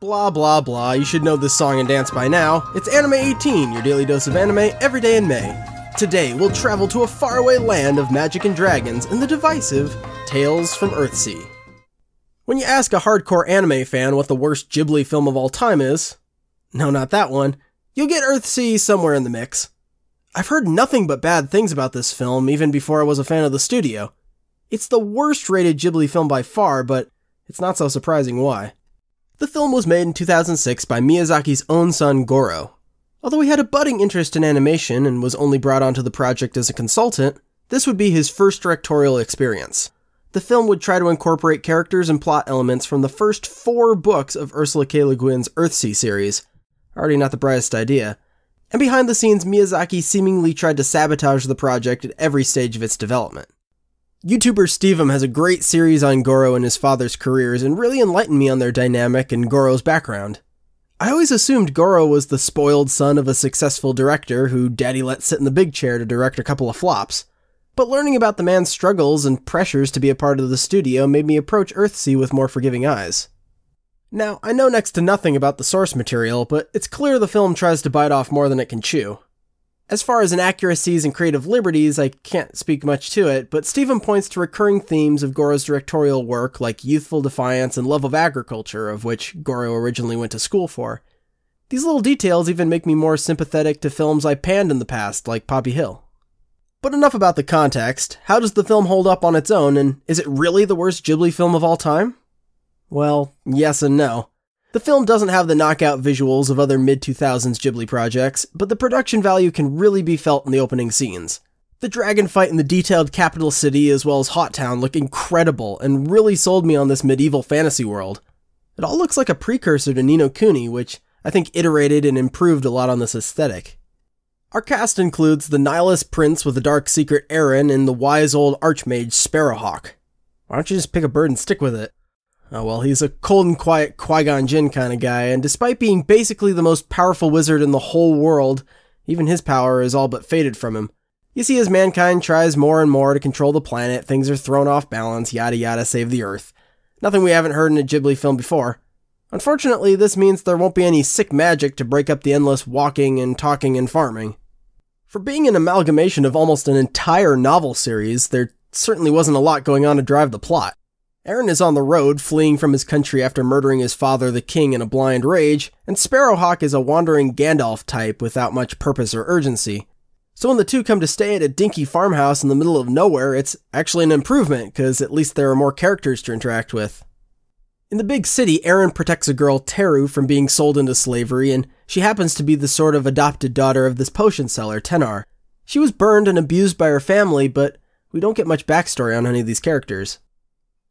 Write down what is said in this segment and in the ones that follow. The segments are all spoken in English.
Blah blah blah, you should know this song and dance by now. It's Anime 18, your daily dose of anime every day in May. Today, we'll travel to a faraway land of magic and dragons in the divisive Tales from Earthsea. When you ask a hardcore anime fan what the worst Ghibli film of all time is, no, not that one, you'll get Earthsea somewhere in the mix. I've heard nothing but bad things about this film even before I was a fan of the studio. It's the worst rated Ghibli film by far, but it's not so surprising why. The film was made in 2006 by Miyazaki's own son Goro. Although he had a budding interest in animation and was only brought onto the project as a consultant, this would be his first directorial experience. The film would try to incorporate characters and plot elements from the first 4 books of Ursula K. Le Guin's Earthsea series. Already not the brightest idea. And behind the scenes, Miyazaki seemingly tried to sabotage the project at every stage of its development. YouTuber Stevem has a great series on Goro and his father's careers and really enlightened me on their dynamic and Goro's background. I always assumed Goro was the spoiled son of a successful director who daddy let sit in the big chair to direct a couple of flops. But learning about the man's struggles and pressures to be a part of the studio made me approach Earthsea with more forgiving eyes. Now, I know next to nothing about the source material, but it's clear the film tries to bite off more than it can chew. As far as inaccuracies and creative liberties, I can't speak much to it, but Stephen points to recurring themes of Goro's directorial work like youthful defiance and love of agriculture, of which Goro originally went to school for. These little details even make me more sympathetic to films I panned in the past, like Poppy Hill. But enough about the context. How does the film hold up on its own, and is it really the worst Ghibli film of all time? Well, yes and no. The film doesn't have the knockout visuals of other mid-2000s Ghibli projects, but the production value can really be felt in the opening scenes. The dragon fight in the detailed capital city as well as Hot Town look incredible and really sold me on this medieval fantasy world. It all looks like a precursor to Ni no Kuni, which I think iterated and improved a lot on this aesthetic. Our cast includes the nihilist prince with a dark secret Eren and the wise old archmage Sparrowhawk. Why don't you just pick a bird and stick with it? Oh well, he's a cold and quiet Qui-Gon Jinn kind of guy, and despite being basically the most powerful wizard in the whole world, even his power is all but faded from him. You see, as mankind tries more and more to control the planet, things are thrown off balance, yada yada, save the Earth. Nothing we haven't heard in a Ghibli film before. Unfortunately, this means there won't be any sick magic to break up the endless walking and talking and farming. For being an amalgamation of almost an entire novel series, there certainly wasn't a lot going on to drive the plot. Eren is on the road, fleeing from his country after murdering his father, the king, in a blind rage, and Sparrowhawk is a wandering Gandalf type without much purpose or urgency. So when the two come to stay at a dinky farmhouse in the middle of nowhere, it's actually an improvement, because at least there are more characters to interact with. In the big city, Eren protects a girl, Teru, from being sold into slavery, and she happens to be the sort of adopted daughter of this potion seller, Tenar. She was burned and abused by her family, but we don't get much backstory on any of these characters.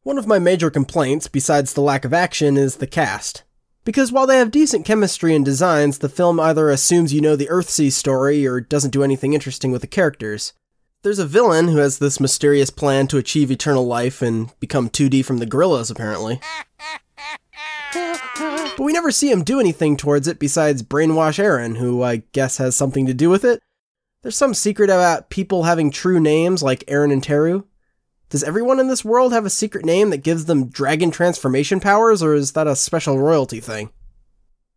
One of my major complaints, besides the lack of action, is the cast. Because while they have decent chemistry and designs, the film either assumes you know the Earthsea story or doesn't do anything interesting with the characters. There's a villain who has this mysterious plan to achieve eternal life and become 2D from the gorillas, apparently. But we never see him do anything towards it besides brainwash Eren, who I guess has something to do with it. There's some secret about people having true names like Eren and Teru. Does everyone in this world have a secret name that gives them dragon transformation powers, or is that a special royalty thing?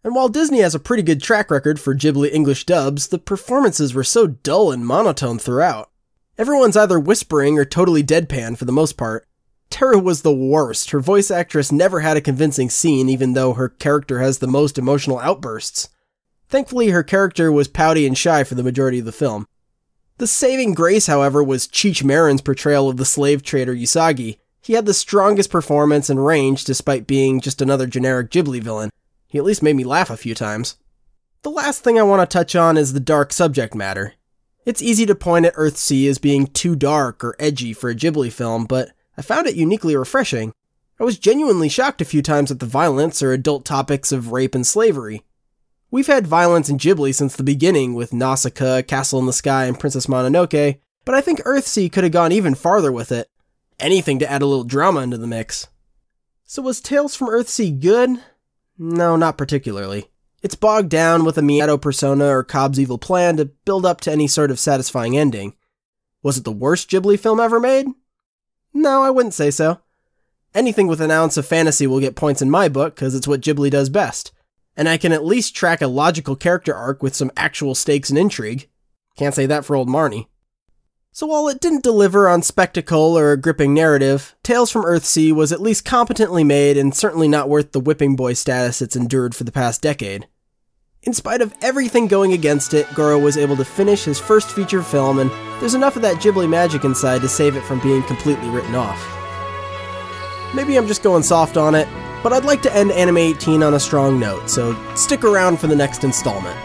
And while Disney has a pretty good track record for Ghibli English dubs, the performances were so dull and monotone throughout. Everyone's either whispering or totally deadpan for the most part. Teru was the worst. Her voice actress never had a convincing scene, even though her character has the most emotional outbursts. Thankfully, her character was pouty and shy for the majority of the film. The saving grace, however, was Cheech Marin's portrayal of the slave trader Usagi. He had the strongest performance and range despite being just another generic Ghibli villain. He at least made me laugh a few times. The last thing I want to touch on is the dark subject matter. It's easy to point at Earthsea as being too dark or edgy for a Ghibli film, but I found it uniquely refreshing. I was genuinely shocked a few times at the violence or adult topics of rape and slavery. We've had violence in Ghibli since the beginning with Nausicaa, Castle in the Sky, and Princess Mononoke, but I think Earthsea could have gone even farther with it. Anything to add a little drama into the mix. So was Tales from Earthsea good? No, not particularly. It's bogged down with a Miyato persona or Cobb's evil plan to build up to any sort of satisfying ending. Was it the worst Ghibli film ever made? No, I wouldn't say so. Anything with an ounce of fantasy will get points in my book, because it's what Ghibli does best. And I can at least track a logical character arc with some actual stakes and intrigue. Can't say that for old Marnie. So while it didn't deliver on spectacle or a gripping narrative, Tales from Earthsea was at least competently made and certainly not worth the whipping boy status it's endured for the past decade. In spite of everything going against it, Goro was able to finish his first feature film, and there's enough of that Ghibli magic inside to save it from being completely written off. Maybe I'm just going soft on it, but I'd like to end Anime 18 on a strong note, so stick around for the next installment.